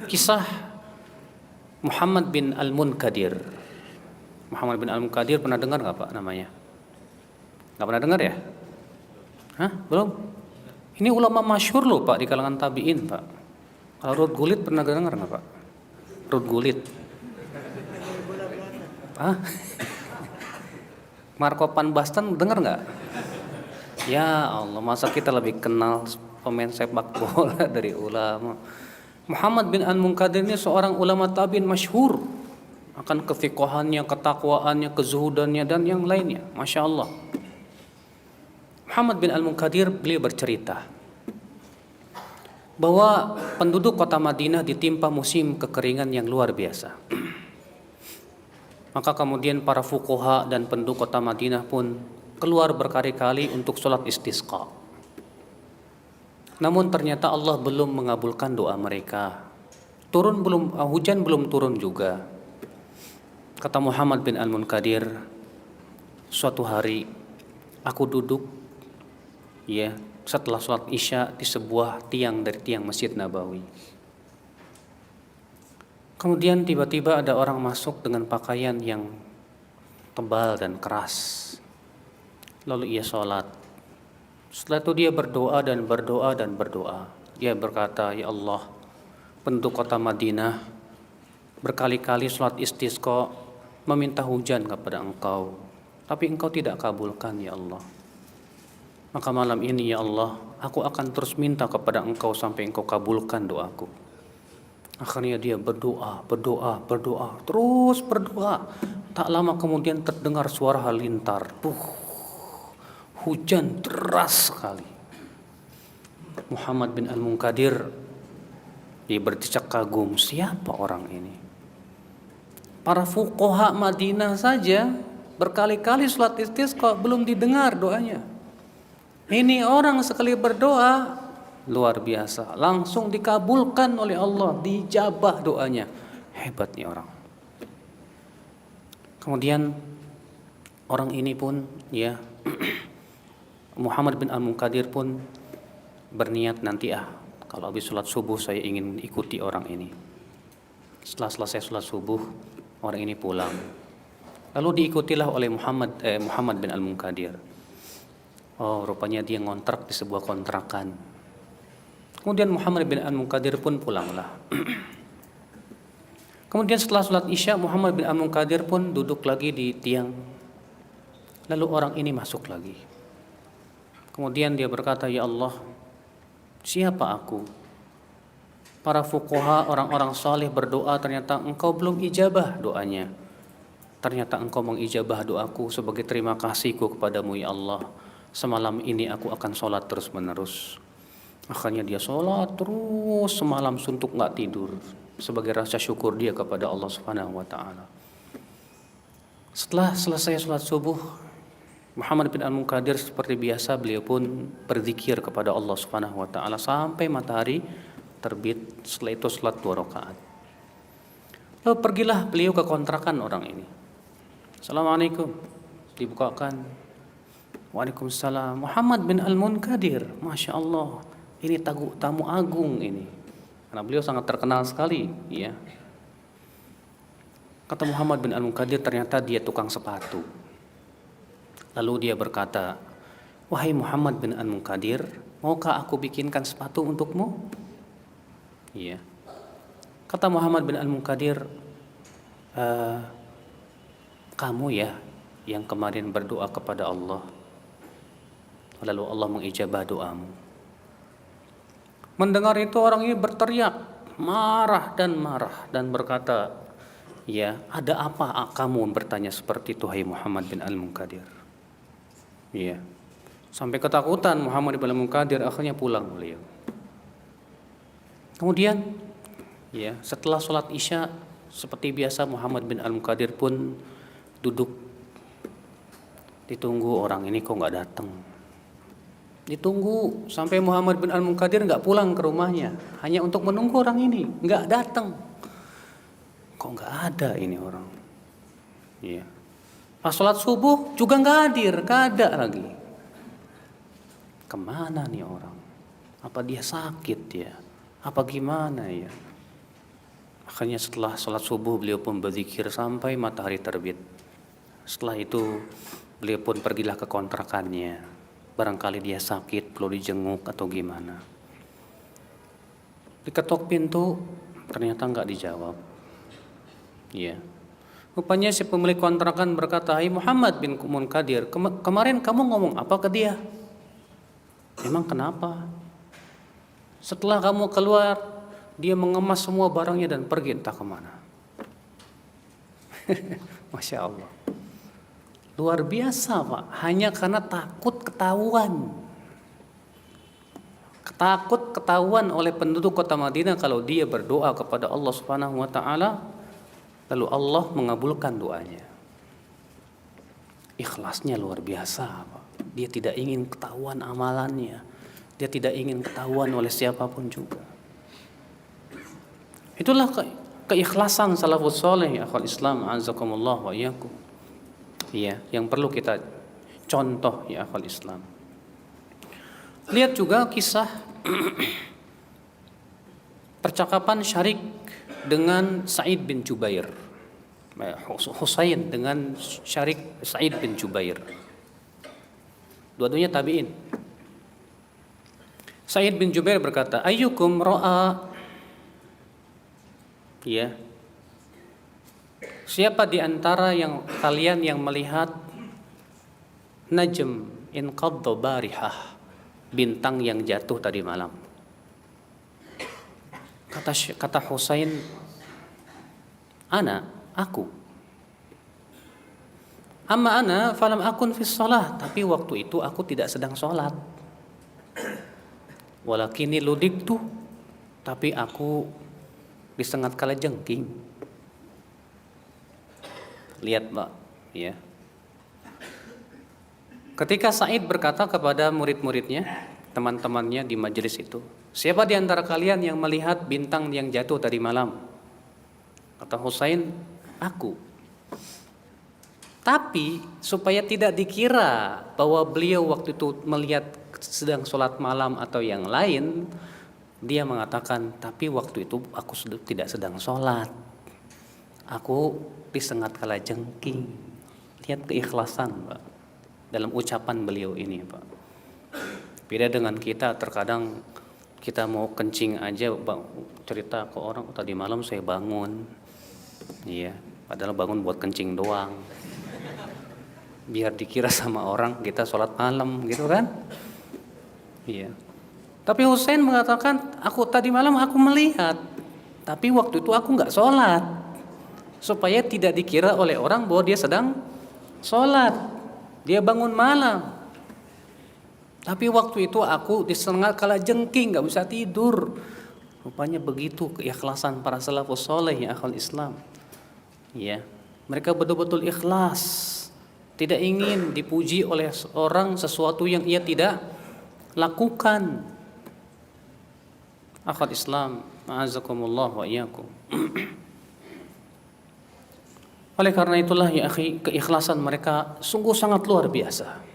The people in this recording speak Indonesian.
kisah Muhammad bin Al-Munkadir. Muhammad bin Al-Munkadir pernah dengar nggak Pak namanya? Nggak pernah dengar ya? Hah? Belum? Ini ulama masyhur loh Pak di kalangan tabi'in Pak. Kalau Ruth Gullit pernah dengar nggak Pak? Ruth Gullit. Hah? Marco van Basten dengar nggak? Ya Allah, masa kita lebih kenal pemain sepak bola dari ulama. Muhammad bin Al-Munkadir ini seorang ulama tabi'in masyhur akan kefiqahannya, ketakwaannya, kezuhudannya dan yang lainnya. Masya Allah. Muhammad bin Al-Munkadir beliau bercerita bahwa penduduk kota Madinah ditimpa musim kekeringan yang luar biasa. Maka kemudian para fuqaha dan penduduk kota Madinah pun keluar berkali-kali untuk sholat istisqa. Namun ternyata Allah belum mengabulkan doa mereka. Hujan belum turun juga. Kata Muhammad bin Al-Munkadir, suatu hari aku duduk setelah sholat isya di sebuah tiang dari tiang Masjid Nabawi. Kemudian tiba-tiba ada orang masuk dengan pakaian yang tebal dan keras. Lalu ia sholat. Setelah itu dia berdoa dan berdoa dan berdoa. Dia berkata, ya Allah, penduduk kota Madinah berkali-kali sholat istisqa meminta hujan kepada Engkau, tapi Engkau tidak kabulkan ya Allah. Maka malam ini ya Allah, aku akan terus minta kepada Engkau sampai Engkau kabulkan doaku. Akhirnya dia berdoa, terus berdoa. Tak lama kemudian terdengar suara halilintar. Hujan deras sekali. Muhammad bin Al-Munkadir dia berdecak kagum, siapa orang ini? Para fuqaha Madinah saja berkali-kali sholat istisqa belum didengar doanya. Ini orang sekali berdoa luar biasa, langsung dikabulkan oleh Allah, dijabah doanya. Hebat nih orang. Kemudian orang ini pun Muhammad bin Al-Munkadir pun berniat nanti kalau habis sholat subuh saya ingin ikuti orang ini. Setelah selesai sholat subuh, orang ini pulang. Lalu diikutilah oleh Muhammad bin Al-Munkadir. Oh, rupanya dia ngontrak di sebuah kontrakan. Kemudian Muhammad bin Al-Munkadir pun pulanglah. Kemudian setelah sholat isya, Muhammad bin Al-Munkadir pun duduk lagi di tiang. Lalu orang ini masuk lagi. Kemudian dia berkata, ya Allah, siapa aku? Para fuqaha, orang-orang saleh berdoa, ternyata Engkau belum ijabah doanya. Ternyata Engkau mengijabah doaku sebagai terima kasihku kepadamu ya Allah. Semalam ini aku akan sholat terus menerus. Akhirnya dia sholat terus semalam suntuk gak tidur sebagai rasa syukur dia kepada Allah Subhanahu wa ta'ala. Setelah selesai sholat subuh, Muhammad bin Al-Munkadir seperti biasa beliau pun berzikir kepada Allah Subhanahu wa ta'ala sampai matahari terbit. Setelah itu sholat 2 rakaat. Lalu pergilah beliau ke kontrakan orang ini. Assalamualaikum. Dibukakan. Waalaikumsalam. Muhammad bin Al-Munkadir, Masya Allah, ini tamu agung ini, karena beliau sangat terkenal sekali ya. Kata Muhammad bin Al-Munkadir, ternyata dia tukang sepatu. Lalu dia berkata, wahai Muhammad bin Al-Munkadir, maukah aku bikinkan sepatu untukmu? Iya. Kata Muhammad bin Al-Munkadir, kamu ya yang kemarin berdoa kepada Allah, lalu Allah mengijabah doamu. Mendengar itu orang ini berteriak, marah dan berkata, ya, ada apa kamu bertanya seperti itu hai Muhammad bin Al-Munkadir? Ya. Sampai ketakutan Muhammad bin Al-Munkadir, akhirnya pulang beliau. Kemudian setelah sholat isya seperti biasa Muhammad bin Al-Munkadir pun duduk ditunggu orang ini kok nggak datang. Ditunggu sampai Muhammad bin Al-Munkadir nggak pulang ke rumahnya, hanya untuk menunggu orang ini, nggak datang. Kok nggak ada ini orang? Iya. Pas sholat subuh juga nggak hadir, nggak ada lagi. Kemana nih orang? Apa dia sakit ya? Apa gimana ya? Akhirnya setelah sholat subuh beliau pun berzikir sampai matahari terbit. Setelah itu beliau pun pergilah ke kontrakannya. Barangkali dia sakit, perlu dijenguk atau gimana. Diketok pintu, ternyata nggak dijawab. Ya. Rupanya si pemilik kontrakan berkata, "Hai Muhammad bin Munkadir, kemarin kamu ngomong apa ke dia? Emang kenapa? Setelah kamu keluar, dia mengemas semua barangnya dan pergi entah kemana." Masya Allah. Luar biasa Pak, hanya karena takut ketahuan. Takut ketahuan oleh penduduk kota Madinah kalau dia berdoa kepada Allah Subhanahu wa taala, lalu Allah mengabulkan doanya. Ikhlasnya luar biasa Pak. Dia tidak ingin ketahuan amalannya. Dia tidak ingin ketahuan oleh siapapun juga. Itulah keikhlasan salafus saleh ya akhwal Islam, azakumullah wa iyyakum. Iya, yang perlu kita contoh ya akhwal Islam. Lihat juga kisah percakapan Syarik dengan Sa'id bin Jubair. Husain dengan Syarik Sa'id bin Jubair. Dua-duanya tabi'in. Sa'id bin Jubair berkata, "Ayyukum ra'a," ya, siapa di antara yang kalian yang melihat najm inqadda barihah, bintang yang jatuh tadi malam? Kata Husain, "Ana, aku. Amma ana falam akun fis shalah," tapi waktu itu aku tidak sedang sholat. "Walakini ludiktu," tapi aku disengat kalajengking. Lihat Pak, ya. Ketika Sa'id berkata kepada murid-muridnya, teman-temannya di majelis itu, "Siapa di antara kalian yang melihat bintang yang jatuh tadi malam?" Kata Husain, "Aku." Tapi supaya tidak dikira bahwa beliau waktu itu melihat sedang sholat malam atau yang lain, dia mengatakan, "Tapi waktu itu aku tidak sedang sholat. Aku disengat kalajengking." Lihat keikhlasan Pak dalam ucapan beliau ini Pak. Beda dengan kita, terkadang kita mau kencing aja Pak, cerita ke orang, "Tadi malam saya bangun." Iya, padahal bangun buat kencing doang. Biar dikira sama orang kita sholat malam gitu kan. Iya. Tapi Husain mengatakan, "Aku tadi malam aku melihat, tapi waktu itu aku nggak sholat." Supaya tidak dikira oleh orang bahwa dia sedang sholat. Dia bangun malam. Tapi waktu itu aku disengat kalajengking, nggak bisa tidur. Rupanya begitu keikhlasan para salafus soleh ya akhwal Islam. Ya, mereka betul-betul ikhlas. Tidak ingin dipuji oleh orang sesuatu yang ia tidak lakukan. Akhwat Islam, a'azakumullah wa iyyakum. Oleh karena itulah ya akhi, keikhlasan mereka sungguh sangat luar biasa.